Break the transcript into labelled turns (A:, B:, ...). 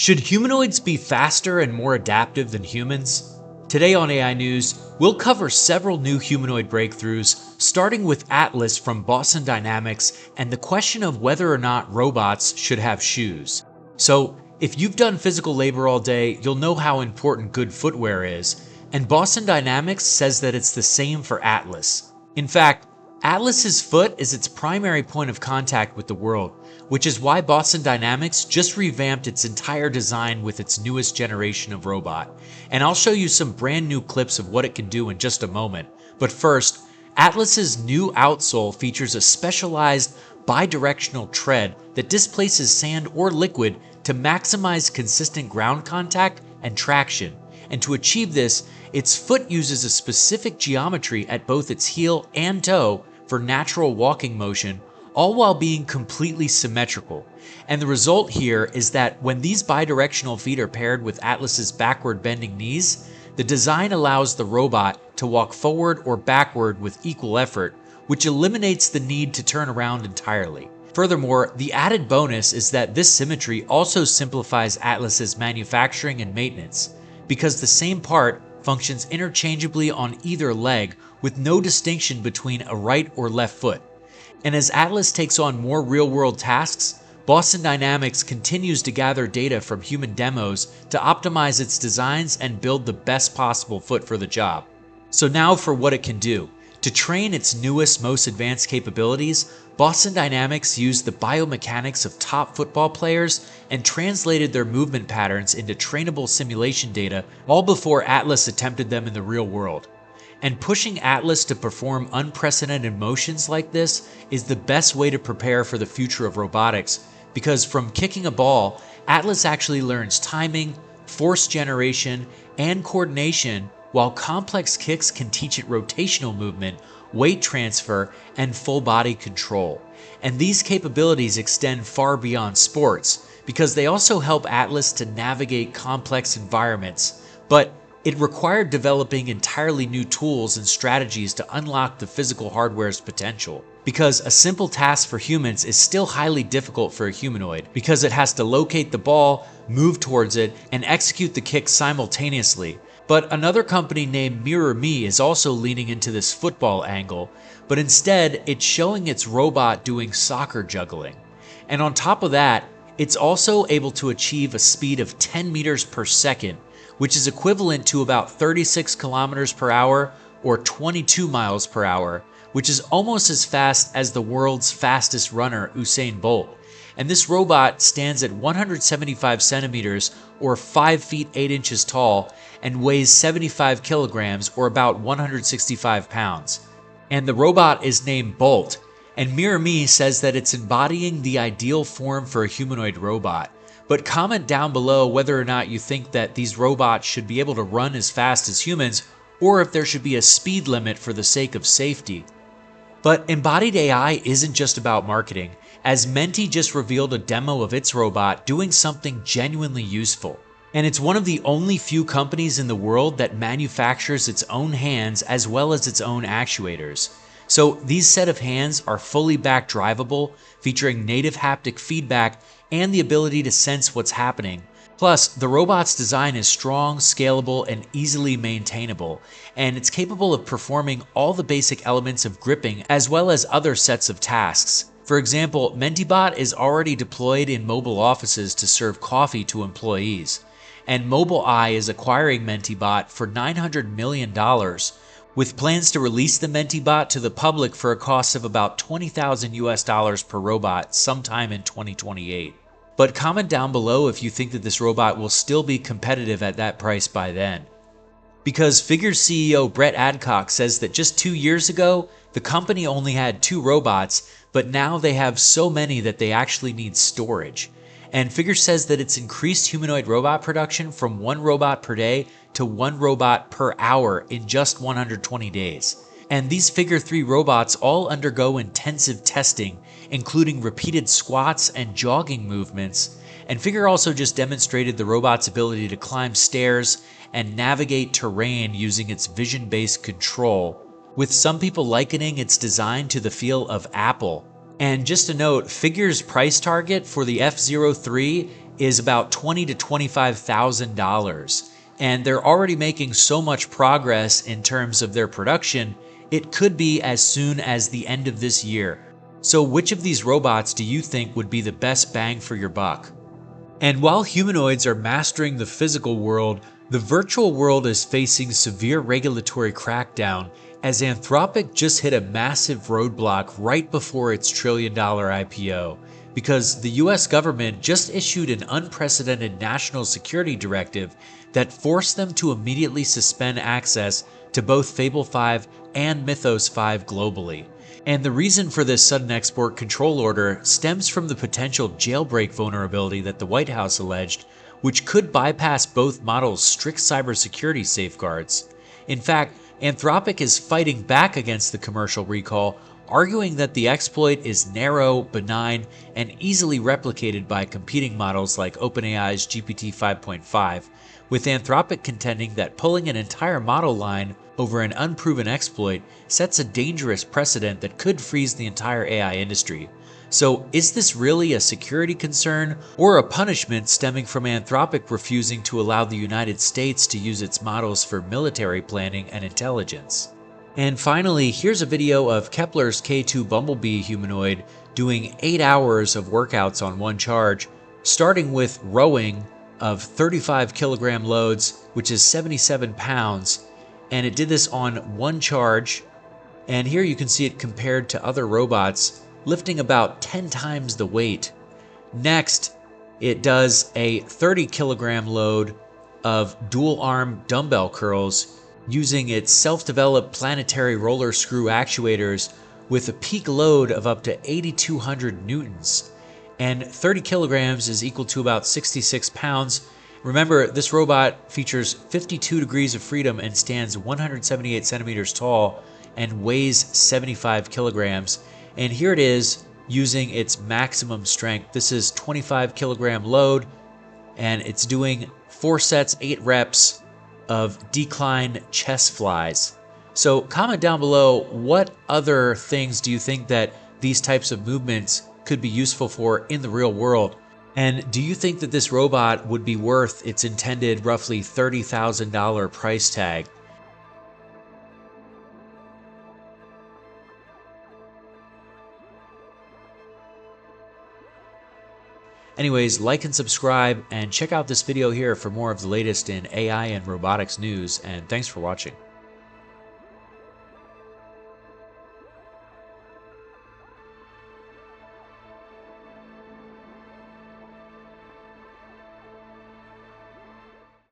A: Should humanoids be faster and more adaptive than humans? Today on AI News, we'll cover several new humanoid breakthroughs, starting with Atlas from Boston Dynamics and the question of whether or not robots should have shoes. So, if you've done physical labor all day, you'll know how important good footwear is, and Boston Dynamics says that it's the same for Atlas. In fact, Atlas's foot is its primary point of contact with the world, which is why Boston Dynamics just revamped its entire design with its newest generation of robot. And I'll show you some brand new clips of what it can do in just a moment. But first, Atlas's new outsole features a specialized bidirectional tread that displaces sand or liquid to maximize consistent ground contact and traction. And to achieve this, its foot uses a specific geometry at both its heel and toe for natural walking motion, all while being completely symmetrical. And the result here is that when these bidirectional feet are paired with Atlas's backward bending knees, the design allows the robot to walk forward or backward with equal effort, which eliminates the need to turn around entirely. Furthermore, the added bonus is that this symmetry also simplifies Atlas's manufacturing and maintenance, because the same part functions interchangeably on either leg with no distinction between a right or left foot. And as Atlas takes on more real-world tasks, Boston Dynamics continues to gather data from human demos to optimize its designs and build the best possible foot for the job. So now for what it can do. To train its newest, most advanced capabilities, Boston Dynamics used the biomechanics of top football players and translated their movement patterns into trainable simulation data all before Atlas attempted them in the real world. And pushing Atlas to perform unprecedented motions like this is the best way to prepare for the future of robotics, because from kicking a ball, Atlas actually learns timing, force generation, and coordination, while complex kicks can teach it rotational movement, weight transfer, and full body control. And these capabilities extend far beyond sports, because they also help Atlas to navigate complex environments. But it required developing entirely new tools and strategies to unlock the physical hardware's potential. Because a simple task for humans is still highly difficult for a humanoid, because it has to locate the ball, move towards it, and execute the kick simultaneously. But another company named MirrorMe is also leaning into this football angle, but instead it's showing its robot doing soccer juggling. And on top of that, it's also able to achieve a speed of 10 meters per second, which is equivalent to about 36 kilometers per hour or 22 miles per hour, which is almost as fast as the world's fastest runner, Usain Bolt. And this robot stands at 175 centimeters or 5 feet 8 inches tall and weighs 75 kilograms or about 165 pounds. And the robot is named Bolt, and MirrorMe says that it's embodying the ideal form for a humanoid robot. But comment down below whether or not you think that these robots should be able to run as fast as humans, or if there should be a speed limit for the sake of safety. But embodied AI isn't just about marketing, as Menti just revealed a demo of its robot doing something genuinely useful. And it's one of the only few companies in the world that manufactures its own hands as well as its own actuators. So these set of hands are fully back-drivable, featuring native haptic feedback and the ability to sense what's happening. Plus, the robot's design is strong, scalable, and easily maintainable, and it's capable of performing all the basic elements of gripping as well as other sets of tasks. For example, Menteebot is already deployed in mobile offices to serve coffee to employees, and Mobileye is acquiring Menteebot for $900 million, with plans to release the Menteebot to the public for a cost of about $20,000 per robot sometime in 2028. But comment down below if you think that this robot will still be competitive at that price by then. Because Figure's CEO Brett Adcock says that just 2 years ago, the company only had 2 robots, but now they have so many that they actually need storage. And Figure says that it's increased humanoid robot production from 1 robot per day to 1 robot per hour in just 120 days. And these Figure 3 robots all undergo intensive testing, including repeated squats and jogging movements. And Figure also just demonstrated the robot's ability to climb stairs and navigate terrain using its vision-based control, with some people likening its design to the feel of Apple. And just a note, Figure's price target for the F03 is about $20,000 to $25,000. And they're already making so much progress in terms of their production, it could be as soon as the end of this year. So which of these robots do you think would be the best bang for your buck? And while humanoids are mastering the physical world, the virtual world is facing severe regulatory crackdown as Anthropic just hit a massive roadblock right before its trillion-dollar IPO, because the US government just issued an unprecedented national security directive that forced them to immediately suspend access to both Fable 5 and Mythos 5 globally. And the reason for this sudden export control order stems from the potential jailbreak vulnerability that the White House alleged, which could bypass both models' strict cybersecurity safeguards. In fact, Anthropic is fighting back against the commercial recall, arguing that the exploit is narrow, benign, and easily replicated by competing models like OpenAI's GPT 5.5, with Anthropic contending that pulling an entire model line over an unproven exploit sets a dangerous precedent that could freeze the entire AI industry. So is this really a security concern or a punishment stemming from Anthropic refusing to allow the United States to use its models for military planning and intelligence? And finally, here's a video of Kepler's K2 Bumblebee humanoid doing 8 hours of workouts on one charge, starting with rowing of 35 kilogram loads, which is 77 pounds, and it did this on one charge. And here you can see it compared to other robots, lifting about 10 times the weight. Next, it does a 30 kilogram load of dual arm dumbbell curls using its self-developed planetary roller screw actuators with a peak load of up to 8,200 newtons. And 30 kilograms is equal to about 66 pounds. Remember, this robot features 52 degrees of freedom and stands 178 centimeters tall and weighs 75 kilograms. And here it is using its maximum strength. This is 25 kilogram load, and it's doing 4 sets, 8 reps of decline chest flies. So comment down below, what other things do you think that these types of movements could be useful for in the real world? And do you think that this robot would be worth its intended roughly $30,000 price tag? Anyways, like and subscribe, and check out this video here for more of the latest in AI and robotics news, and thanks for watching.